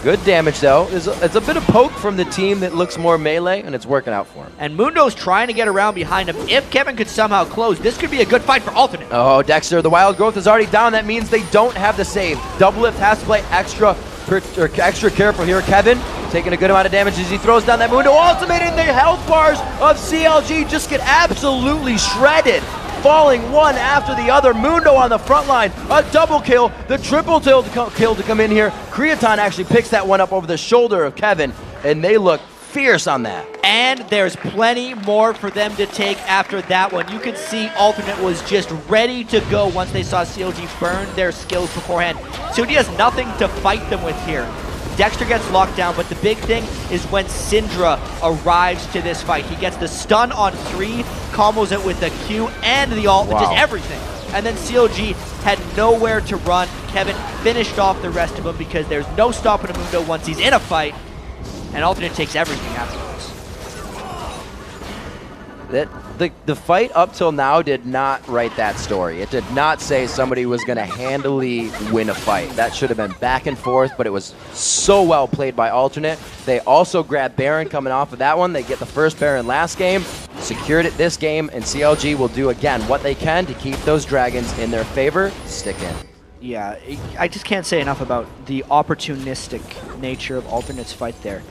Good damage, though. It's a bit of poke from the team that looks more melee, and it's working out for him. And Mundo's trying to get around behind him. If Kevin could somehow close, this could be a good fight for Alternate. Oh, Dexter, the wild growth is already down. That means they don't have the save. Doublelift has to play extra careful here. Kevin taking a good amount of damage as he throws down that Mundo ultimate, and the health bars of CLG just get absolutely shredded. Falling one after the other. Mundo on the front line, a double kill, the triple kill to come in here. Creaton actually picks that one up over the shoulder of Kevin, and they look fierce on that. And there's plenty more for them to take after that one. You can see Alternate was just ready to go once they saw CLG burn their skills beforehand. CLG has nothing to fight them with here. Dexter gets locked down, but the big thing is when Syndra arrives to this fight. He gets the stun on 3, combos it with the Q and the ult, which is everything. And then CLG had nowhere to run. Kevin finished off the rest of them because there's no stopping a Mundo once he's in a fight, and Alternate takes everything afterwards. The fight up till now did not write that story. It did not say somebody was going to handily win a fight. That should have been back and forth, but it was so well played by Alternate. They also grabbed Baron coming off of that one. They get the first Baron last game, secured it this game, and CLG will do again what they can to keep those dragons in their favor. Stick in. Yeah, I just can't say enough about the opportunistic nature of Alternate's fight there.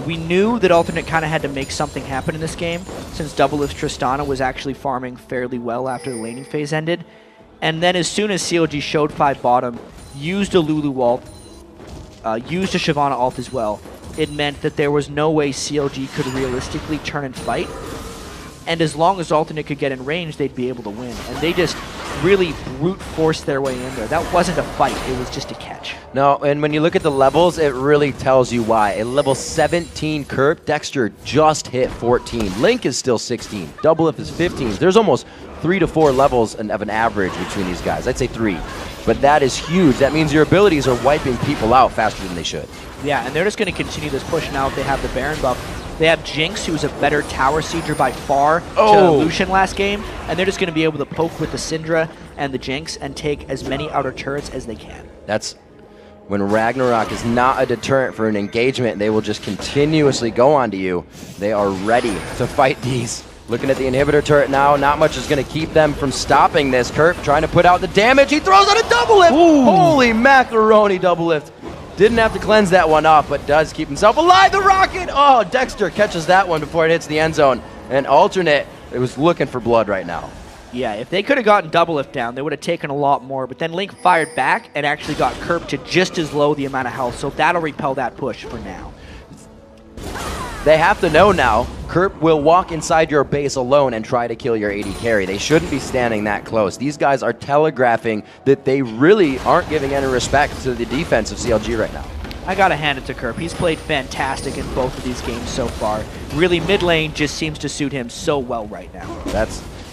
We knew that Alternate kind of had to make something happen in this game, since Doublelift's Tristana was actually farming fairly well after the laning phase ended. And then as soon as CLG showed 5 bottom, used a Lulu ult, used a Shyvana ult as well, it meant that there was no way CLG could realistically turn and fight. And as long as Alternate could get in range, they'd be able to win. And they just really brute forced their way in there. That wasn't a fight, it was just a catch. No, and when you look at the levels, it really tells you why. At level 17 Kerp, Dexter just hit 14. Link is still 16. Doublelift is 15. There's almost 3 to 4 levels of an average between these guys. I'd say 3. But that is huge. That means your abilities are wiping people out faster than they should. Yeah, and they're just going to continue this push now if they have the Baron buff. They have Jinx, who's a better tower sieger by far to Lucian last game, and they're just going to be able to poke with the Syndra and the Jinx and take as many outer turrets as they can. That's when Ragnarok is not a deterrent for an engagement. They will just continuously go onto you. They are ready to fight these. Looking at the inhibitor turret now, not much is going to keep them from stopping this. Kurt trying to put out the damage. He throws out a double lift. Holy macaroni, double lift. Didn't have to cleanse that one off, but does keep himself alive. The rocket! Oh, Dexter catches that one before it hits the end zone. And Alternate, it was looking for blood right now. Yeah, if they could have gotten Doublelift down, they would have taken a lot more. But then Link fired back and actually got Kerp to just as low the amount of health. So that'll repel that push for now. They have to know now, Kerp will walk inside your base alone and try to kill your AD carry. They shouldn't be standing that close. These guys are telegraphing that they really aren't giving any respect to the defense of CLG right now. I gotta hand it to Kerp. He's played fantastic in both of these games so far. Really, mid lane just seems to suit him so well right now.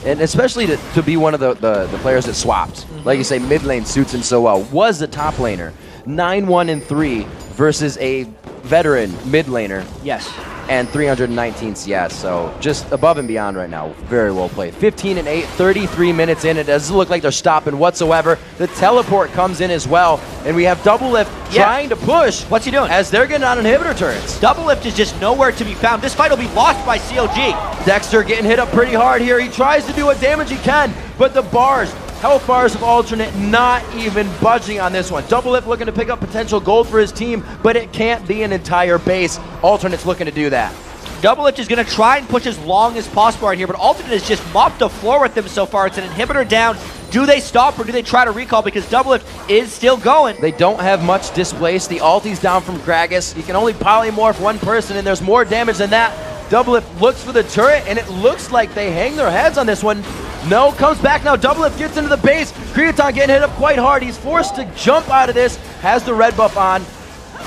And especially to be one of the players that swapped. Like you say, mid lane suits him so well. Was the top laner. 9-1-3 versus a veteran mid laner. Yes. And 319 CS, so just above and beyond right now. Very well played. 15-8, 33 minutes in. It doesn't look like they're stopping whatsoever. The teleport comes in as well, and we have Doublelift trying to push. What's he doing? As they're getting on inhibitor turrets. Doublelift is just nowhere to be found. This fight will be lost by CLG. Dexter getting hit up pretty hard here. He tries to do what damage he can, but the bars, health bars of Alternate, not even budging on this one. Doublelift looking to pick up potential gold for his team, but it can't be an entire base. Alternate's looking to do that. Doublelift is going to try and push as long as possible right here, but Alternate has just mopped the floor with them so far. It's an inhibitor down Do they stop or do they try to recall? Because Doublelift is still going. They don't have much displace. The ulti's down from Gragas. You can only polymorph one person, and there's more damage than that. Doublelift looks for the turret, and it looks like they hang their heads on this one. No, comes back now. Doublelift gets into the base. Creaton getting hit up quite hard. He's forced to jump out of this, has the red buff on,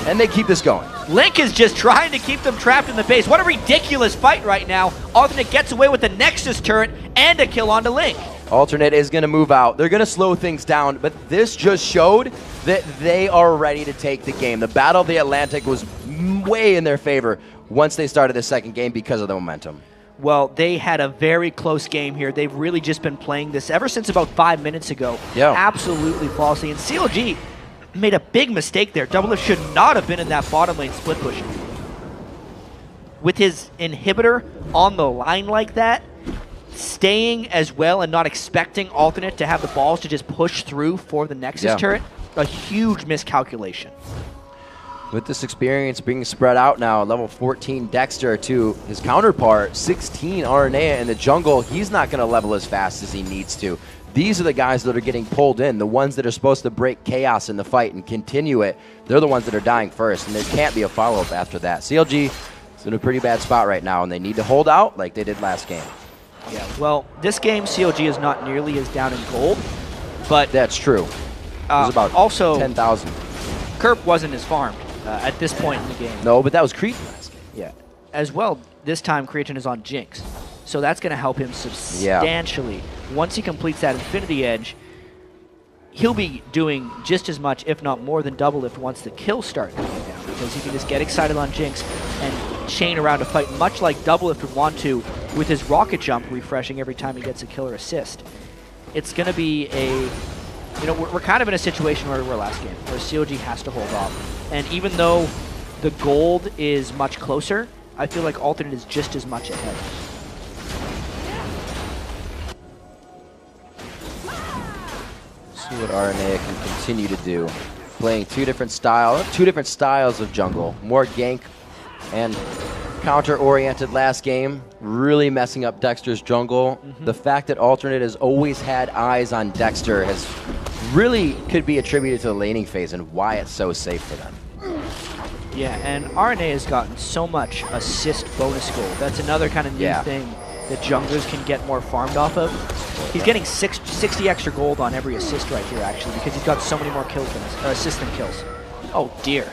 and they keep this going. Link is just trying to keep them trapped in the base. What a ridiculous fight right now. Alternate gets away with the Nexus turret and a kill onto Link. Alternate is going to move out. They're going to slow things down, but this just showed that they are ready to take the game. The Battle of the Atlantic was way in their favor once they started the second game because of the momentum. Well, they had a very close game here. They've really just been playing this ever since about 5 minutes ago. Yeah. Absolutely flawlessly. And CLG made a big mistake there. Doublelift should not have been in that bottom lane split push. With his inhibitor on the line like that, staying as well and not expecting Alternate to have the balls to just push through for the Nexus turret, a huge miscalculation. With this experience being spread out now, level 14 Dexter to his counterpart, 16 Aranea in the jungle, he's not going to level as fast as he needs to. These are the guys that are getting pulled in, the ones that are supposed to break chaos in the fight and continue it. They're the ones that are dying first, and there can't be a follow-up after that. CLG is in a pretty bad spot right now, and they need to hold out like they did last game. Yeah, well, this game, CLG is not nearly as down in gold, but... That's true. It was about also 10,000. Kerp wasn't as farmed at this point in the game. No, but that was Cretan last game. Yeah. As well, this time Cretan is on Jinx, so that's going to help him substantially. Yeah. Once he completes that Infinity Edge, he'll be doing just as much, if not more, than Doublelift once the kills start coming down, because he can just get excited on Jinx and chain around a fight, much like Doublelift would want to with his rocket jump refreshing every time he gets a kill or assist. It's going to be a... You know, we're kind of in a situation where we were last game, where CLG has to hold off. And even though the gold is much closer, I feel like Alternate is just as much ahead. See what Aranea can continue to do. Playing two different styles of jungle. More gank and counter-oriented last game, really messing up Dexter's jungle. The fact that Alternate has always had eyes on Dexter has really could be attributed to the laning phase and why it's so safe for them. Yeah, and RNA has gotten so much assist bonus gold. That's another kind of new thing that junglers can get more farmed off of. He's getting 60 extra gold on every assist right here, actually, because he's got so many more kills than assists than kills. Oh, dear.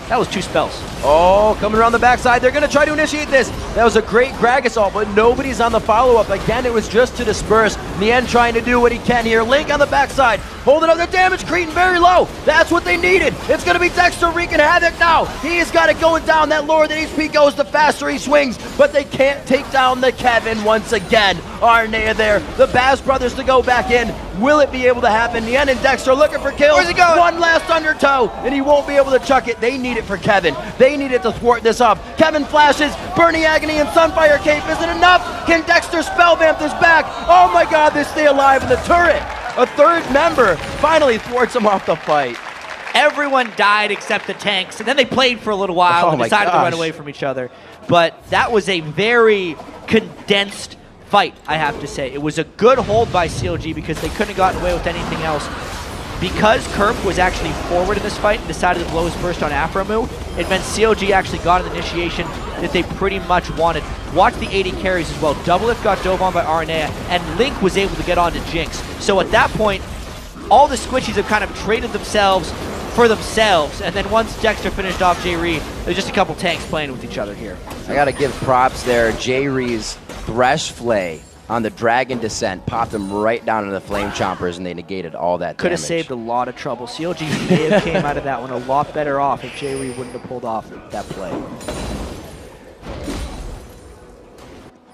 That was 2 spells. Oh, coming around the backside. They're going to try to initiate this. That was a great Gragas ult, but nobody's on the follow-up. Again, it was just to disperse. Nien trying to do what he can here. Link on the backside. Holding up the damage. Cretan very low. That's what they needed. It's going to be Dexter wreaking havoc now. He's got it going down. That lower the HP goes, the faster he swings. But they can't take down the Kevin once again. Arnea there. The Baz brothers to go back in. Will it be able to happen? Nien and Dexter looking for kills. Where's he going? One last undertow, and he won't be able to chuck it. They need it for Kevin. They need it to thwart this up. Kevin flashes. Burning Agony and Sunfire Cape isn't enough. Can Dexter spellvamp this back? Oh my god, they stay alive in the turret. A third member finally thwarts him off the fight. Everyone died except the tanks, and then they played for a little while and decided to run away from each other. But that was a very condensed fight, I have to say. It was a good hold by CLG because they couldn't have gotten away with anything else. Because Kerp was actually forward in this fight and decided to blow his burst on Afromu, it meant CLG actually got an initiation that they pretty much wanted. Watch the 80 carries as well. Doublelift got dove on by Aranea, and Link was able to get onto Jinx. So at that point, all the squishies have kind of traded themselves for themselves, and then once Dexter finished off J-Ree, there's just a couple tanks playing with each other here. I gotta give props there. J-Ree's Thresh Flay on the Dragon Descent popped him right down into the Flame Chompers, and they negated all that Could damage. have saved a lot of trouble. CLG may have came out of that one a lot better off if J-Ree wouldn't have pulled off that play.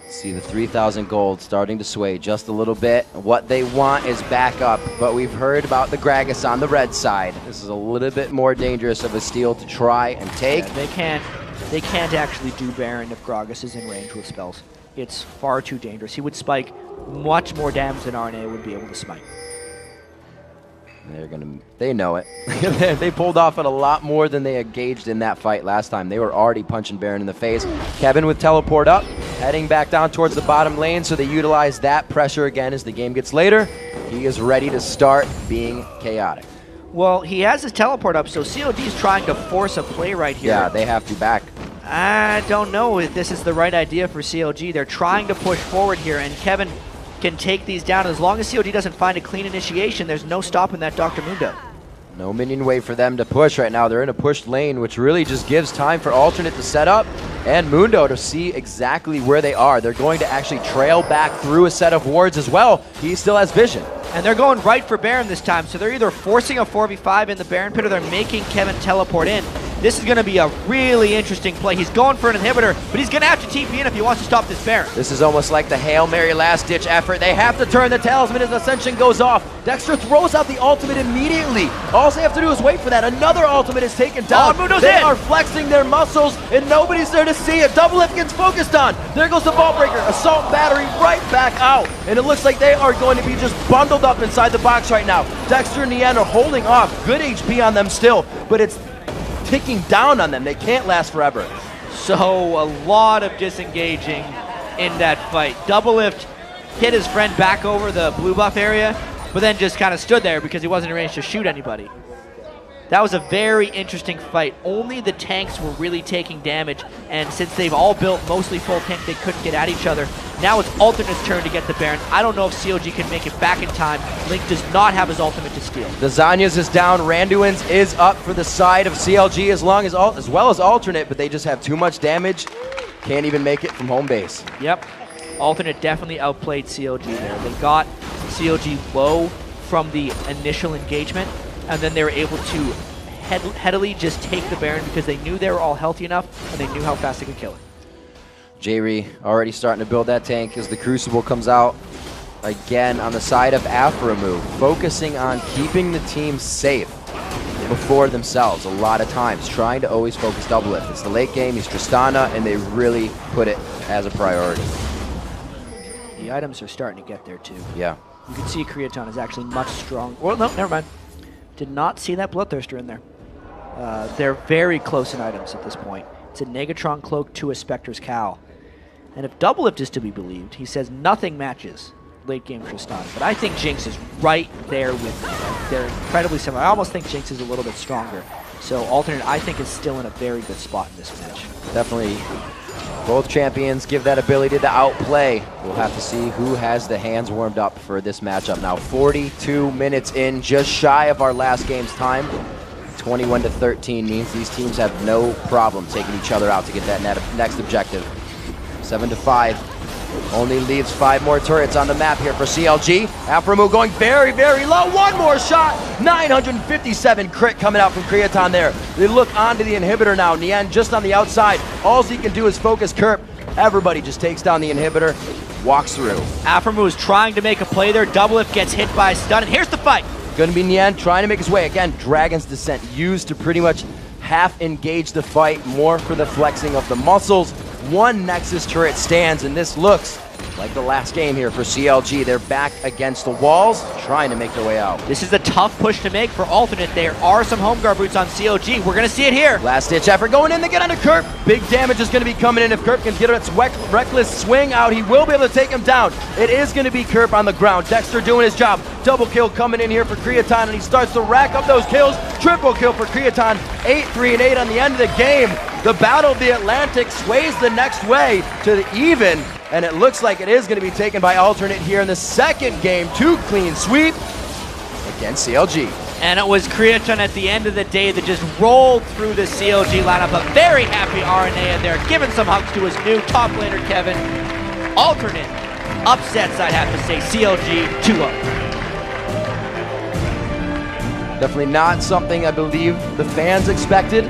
See the 3,000 gold starting to sway just a little bit. What they want is back up, but we've heard about the Gragas on the red side. This is a little bit more dangerous of a steal to try and take. Yeah, they can't actually do Baron if Gragas is in range with spells. It's far too dangerous. He would spike much more damage than RNA would be able to smite. They know it. They pulled off it a lot more than they engaged in that fight last time. They were already punching Baron in the face. Kevin with teleport up. heading back down towards the bottom lane, so they utilize that pressure again as the game gets later. He is ready to start being chaotic. Well, he has his teleport up, so CLG is trying to force a play right here. Yeah, they have to back. I don't know if this is the right idea for CLG. They're trying to push forward here, and Kevin can take these down. As long as CLG doesn't find a clean initiation, there's no stopping that Dr. Mundo. No minion wave for them to push right now. They're in a pushed lane, which really just gives time for Alternate to set up and Mundo to see exactly where they are. They're going to actually trail back through a set of wards as well. He still has vision. And they're going right for Baron this time, so they're either forcing a 4v5 in the Baron pit or they're making Kevin teleport in. This is going to be a really interesting play. He's going for an inhibitor, but he's going to have to TP in if he wants to stop this Baron. This is almost like the Hail Mary last-ditch effort. They have to turn the talisman as Ascension goes off. Dexter throws out the ultimate immediately. All they have to do is wait for that. Another ultimate is taken down. They are flexing their muscles, and nobody's there to see it. Double Lift gets focused on. There goes the Vault Breaker. Assault Battery right back out. And it looks like they are going to be just bundled up inside the box right now. Dexter and Nian are holding off. Good HP on them still, but it's ticking down on them. They can't last forever. So a lot of disengaging in that fight. Double Lift hit his friend back over the blue buff area, but then just kind of stood there because he wasn't in range to shoot anybody. That was a very interesting fight. Only the tanks were really taking damage, and since they've all built mostly full tank, they couldn't get at each other. Now it's Alternate's turn to get the Baron. I don't know if CLG can make it back in time. Link does not have his ultimate to steal. The Zanyas is down. Randuin's is up for the side of CLG as well as Alternate, but they just have too much damage. Can't even make it from home base. Yep. Alternate definitely outplayed CLG there. They got CLG low from the initial engagement, and then they were able to headily just take the Baron because they knew they were all healthy enough and they knew how fast they could kill it. J-Ree already starting to build that tank as the Crucible comes out again on the side of Aphromoo, focusing on keeping the team safe before themselves a lot of times, trying to always focus Double Lift. It's the late game, he's Tristana, and they really put it as a priority. The items are starting to get there too. Yeah. You can see Creaton is actually much strong. Well, no, never mind. Did not see that Bloodthirster in there. They're very close in items at this point. It's a Negatron Cloak to a Spectre's Cowl. And if Double Lift is to be believed, he says nothing matches late game Tristana. But I think Jinx is right there with me. They're incredibly similar. I almost think Jinx is a little bit stronger. So Alternate, I think, is still in a very good spot in this match. Definitely. Both champions give that ability to outplay. We'll have to see who has the hands warmed up for this matchup now. 42 minutes in, just shy of our last game's time. 21-13 means these teams have no problem taking each other out to get that next objective. 7-5. Only leaves 5 more turrets on the map here for CLG. Aphromoo going very, very low. One more shot. 957 crit coming out from Creaton there. They look onto the inhibitor now. Nian just on the outside. All he can do is focus Kerp. Everybody just takes down the inhibitor, walks through. Aphromoo is trying to make a play there. Double Lift gets hit by a stun, and here's the fight. Going to be Nian trying to make his way. Again, Dragon's Descent used to pretty much half engage the fight, more for the flexing of the muscles. One Nexus turret stands, and this looks like the last game here for CLG. They're back against the walls, trying to make their way out. This is a tough push to make for Alternate. There are some home guard boots on CLG. We're going to see it here. Last-ditch effort going in to get onto Kerp. Big damage is going to be coming in. If Kerp can get its reckless swing out, he will be able to take him down. It is going to be Kerp on the ground. Dexter doing his job. Double kill coming in here for Creaton, and he starts to rack up those kills. Triple kill for Creaton. 8-3-8 on the end of the game. The Battle of the Atlantic sways the next way to the even, and it looks like it is going to be taken by Alternate here in the second game. 2 clean sweep against CLG. And it was Creaton at the end of the day that just rolled through the CLG lineup. A very happy RNA in there, giving some hugs to his new top laner, Kevin. Alternate upsets, I'd have to say, CLG 2-0. Definitely not something I believe the fans expected.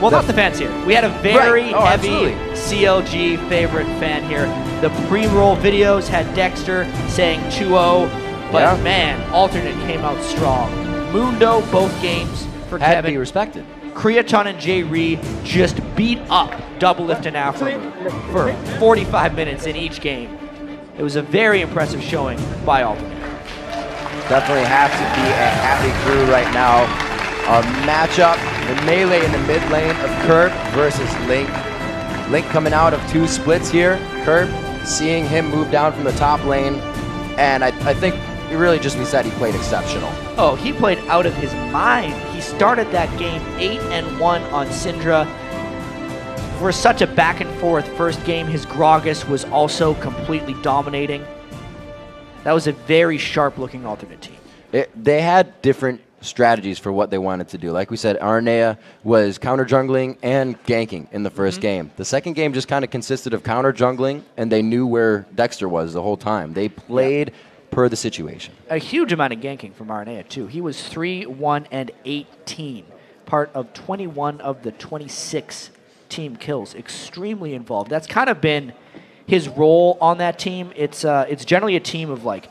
Well, not the fans here. We had a very heavy absolutely. CLG favorite fan here. The pre-roll videos had Dexter saying 2-0, but man, Alternate came out strong. Mundo, both games for Had Kevin. to be respected. Creaton and J-Ree just beat up Double Lift and Aphromoo for 45 minutes in each game. It was a very impressive showing by Alternate. Definitely have to be a happy crew right now. Our matchup, the melee in the mid lane of Kurt versus Link. Link coming out of 2 splits here. Curb seeing him move down from the top lane. And I think it really just we said he played exceptional. Oh, he played out of his mind. He started that game 8-1 on Syndra. For such a back and forth first game, his Gragas was also completely dominating. That was a very sharp looking alternate team. They had different strategies for what they wanted to do. Like we said, Arnea was counter jungling and ganking in the first game. The second game just kind of consisted of counter jungling, and they knew where Dexter was the whole time. They played per the situation. A huge amount of ganking from Arnea, too. He was 3-1-18, part of 21 of the 26 team kills. Extremely involved. That's kind of been his role on that team. It's generally a team of, like,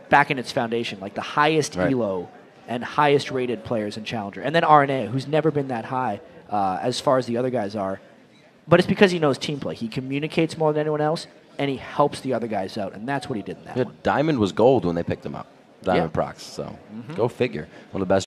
back in its foundation, like the highest elo and highest rated players in Challenger. And then Arnea, who's never been that high as far as the other guys are. But it's because he knows team play. He communicates more than anyone else, and he helps the other guys out, and that's what he did in that one. Diamond was gold when they picked him up. Diamond Prox, so go figure. One of the best